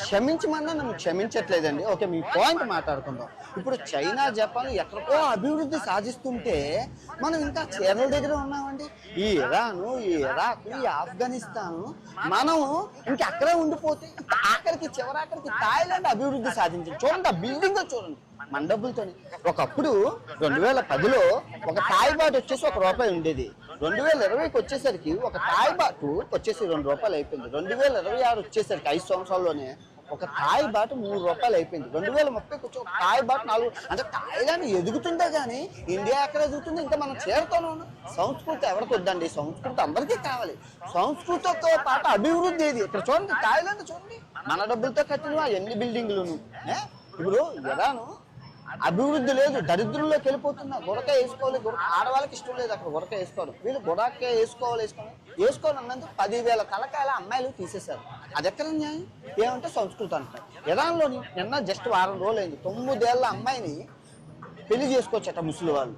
క్షమించమన్నా నన్ను క్షమించట్లేదండి. ఓకే, మీ పాయింట్ మాట్లాడుకుందాం. ఇప్పుడు చైనా, జపాన్ ఎక్కడికో అభివృద్ధి సాధిస్తుంటే మనం ఇంకా చీరల దగ్గర ఉన్నామండి. ఈ ఇరాను, ఈ ఇరాక్, ఈ ఆఫ్ఘనిస్తాను మనం ఇంకా అక్కడే ఉండిపోతే ఆఖరికి చివరాఖరికి థాయిలాండ్ అభివృద్ధి సాధించింది. చూడండి, ఆ బిల్డింగ్ చూడండి మన డబ్బులతోని. ఒకప్పుడు 2010లో ఒక థాయ్ బాట్ వచ్చేసి ₹1 ఉండేది. 2020కి వచ్చేసరికి ఒక థాయ్ బాట్ వచ్చేసి ₹2 అయిపోయింది. 2026 వచ్చేసరికి 5 సంవత్సరాల్లోనే ఒక థాయ్ బాట్ ₹3 అయిపోయింది. 2030కి వచ్చి ఒక థాయ్ బాట్ 4. అంటే థాయిలాండ్ ఎదుగుతుందే కానీ ఇండియా ఎక్కడ ఎదుగుతుంది? ఇంకా మనం చేరుతూనే ఉన్నాం. సంస్కృతి ఎవరికి వద్దండి, సంస్కృతి అందరికీ కావాలి. సంస్కృతితో పాటు అభివృద్ధి ఏది? ఇక్కడ చూడండి, థాయిలాండ్ చూడండి, మన డబ్బులతో కట్టిన ఎన్ని బిల్డింగ్లను. ఇప్పుడు ఇరాను అభివృద్ధి లేదు, దరిద్రంలోకి వెళ్ళిపోతున్నా. గురక వేసుకోవాలి, ఆడవాళ్ళకి ఇష్టం లేదు అక్కడ గురక వేసుకోవడం. వీళ్ళు గురక వేసుకోవాలన్నందుకు 10,000 తలకాయల అమ్మాయిలు తీసేశారు. అది ఎక్కడ న్యాయం? ఏమంటే సంస్కృతి అంటారు. ఇరాన్లోని నిన్న జస్ట్ వారం రోజులు అయింది, 9 ఏళ్ల అమ్మాయిని పెళ్లి చేసుకోవచ్చట ముస్లిం వాళ్ళు.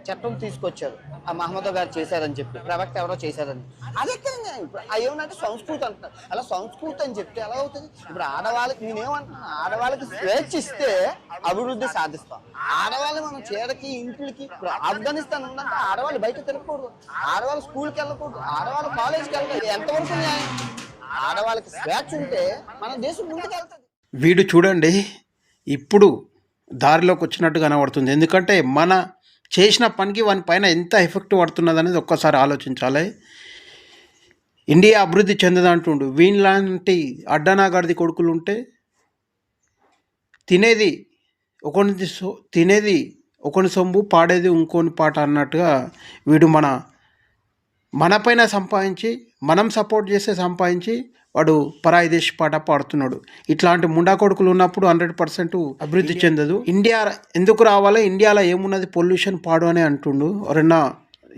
చట్టం తీసుకొచ్చారు, ఆ మహమ్మద్ గారు చేశారని చెప్పి, ప్రవక్త ఎవరో చేశారని. అది ఎక్కడ న్యాయం? ఇప్పుడు ఏమనంటే సంస్కృతి అంటారు. అలా సంస్కృతి అని చెప్తే ఎలా అవుతుంది? ఇప్పుడు ఆడవాళ్ళకి నేనేమంటున్నా, ఆడవాళ్ళకి స్వేచ్ఛ ఇస్తే అభివృద్ధి సాధిస్తాం. ఆడవాళ్ళు మనం చీరకి ఇంటికి. ఇప్పుడు ఆఫ్ఘనిస్తాన్ ఉందంటే ఆడవాళ్ళు బయట తిరగకూడదు, ఆడవాళ్ళు స్కూల్కి వెళ్ళకూడదు, ఆడవాళ్ళు కాలేజ్కి వెళ్ళకూడదు. ఎంతవరకు న్యాయం? ఆడవాళ్ళకి స్వేచ్ఛ ఉంటే మన దేశం ముందుకు వెళ్తుంది. వీడు చూడండి ఇప్పుడు దారిలోకి వచ్చినట్టు కనబడుతుంది. ఎందుకంటే మన చేసిన పనికి వాని పైన ఎంత ఎఫెక్ట్ పడుతున్నది అనేది ఒక్కసారి ఆలోచించాలి. ఇండియా అభివృద్ధి చెందదంటుండు. వీళ్ళలాంటి అడ్డనాగాడిది కొడుకులు ఉంటే తినేది ఒకని సొమ్ము, పాడేది ఇంకోని పాట అన్నట్టుగా వీడు మనపైన సంపాదించి, మనం సపోర్ట్ చేస్తే సంపాదించి వాడు పరాయి దేశ పాట పాడుతున్నాడు. ఇట్లాంటి ముండా కొడుకులు ఉన్నప్పుడు 100% అభివృద్ధి చెందదు. ఇండియా ఎందుకు రావాలి? ఇండియాలో ఏమున్నది? పొల్యూషన్ పాడు అని అంటుండు. ఎవరన్నా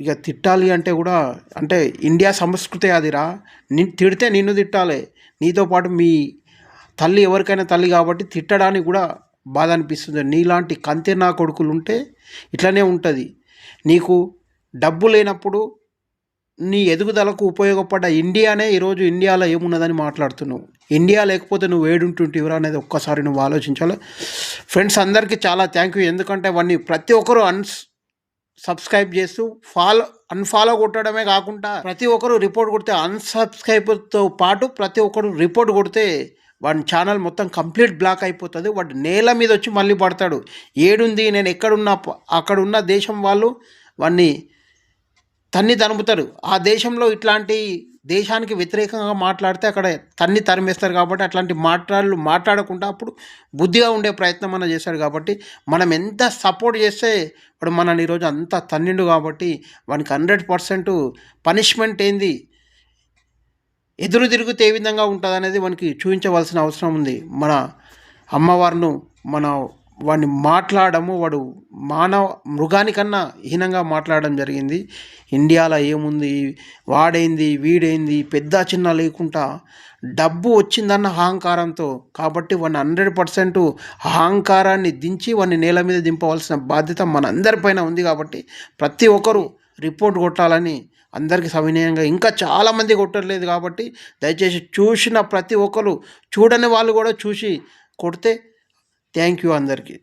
ఇక తిట్టాలి అంటే కూడా, అంటే ఇండియా సంస్కృతి అదిరా, తిడితే నిన్ను తిట్టాలి, నీతో పాటు మీ తల్లి ఎవరికైనా తల్లి కాబట్టి తిట్టడానికి కూడా బాధ అనిపిస్తుంది. నీలాంటి కంతెనా కొడుకులు ఉంటే ఇట్లనే ఉంటుంది. నీకు డబ్బు లేనప్పుడు నీ ఎదుగుదలకు ఉపయోగపడ్డ ఇండియానే ఈరోజు ఇండియాలో ఏమున్నదని మాట్లాడుతున్నావు. ఇండియా లేకపోతే నువ్వు ఏడుంటుంటివిరా అనేది ఒక్కసారి నువ్వు ఆలోచించాలి. ఫ్రెండ్స్, అందరికీ చాలా థ్యాంక్ యూ. ఎందుకంటే వాడిని ప్రతి ఒక్కరు సబ్స్క్రైబ్ చేస్తూ అన్ఫాలో కొట్టడమే కాకుండా ప్రతి ఒక్కరు రిపోర్ట్ కొడితే, అన్సబ్స్క్రైబ్తో పాటు ప్రతి ఒక్కరు రిపోర్ట్ కొడితే వాడి ఛానల్ మొత్తం కంప్లీట్ బ్లాక్ అయిపోతుంది. వాడు నేల మీద వచ్చి మళ్ళీ పడతాడు. ఏడుంది, నేను ఎక్కడున్నా అక్కడున్న దేశం వాళ్ళు వాడిని తన్ని తరుముతారు. ఆ దేశంలో ఇట్లాంటి దేశానికి వ్యతిరేకంగా మాట్లాడితే అక్కడ తన్ని తరిమేస్తారు. కాబట్టి అట్లాంటి మాట్లాడకుండా అప్పుడు బుద్ధిగా ఉండే ప్రయత్నం మనం చేశాడు. కాబట్టి మనం ఎంత సపోర్ట్ చేస్తే వాడు మనని ఈరోజు అంతా తన్నిండు. కాబట్టి వానికి 100% పనిష్మెంట్ ఏంది, ఎదురు తిరిగితే ఏ విధంగా ఉంటుంది అనేది వానికి చూపించవలసిన అవసరం ఉంది. మన అమ్మవారిను వాడిని మాట్లాడము, వాడు మృగానికన్నా హీనంగా మాట్లాడడం జరిగింది. ఇండియాలో ఏముంది, వాడేంది వీడేంది పెద్ద చిన్న లేకుండా డబ్బు వచ్చిందన్న అహంకారంతో. కాబట్టి వాడిని 100% అహంకారాన్ని దించి వాడిని నేల మీద దింపవలసిన బాధ్యత మన అందరిపైన ఉంది. కాబట్టి ప్రతి ఒక్కరూ రిపోర్ట్ కొట్టాలని అందరికీ సవినయంగా, ఇంకా చాలామంది కొట్టలేదు. కాబట్టి దయచేసి చూసిన ప్రతి ఒక్కరు, చూడని వాళ్ళు కూడా చూసి కొడితే థ్యాంక్ యూ అందరికీ.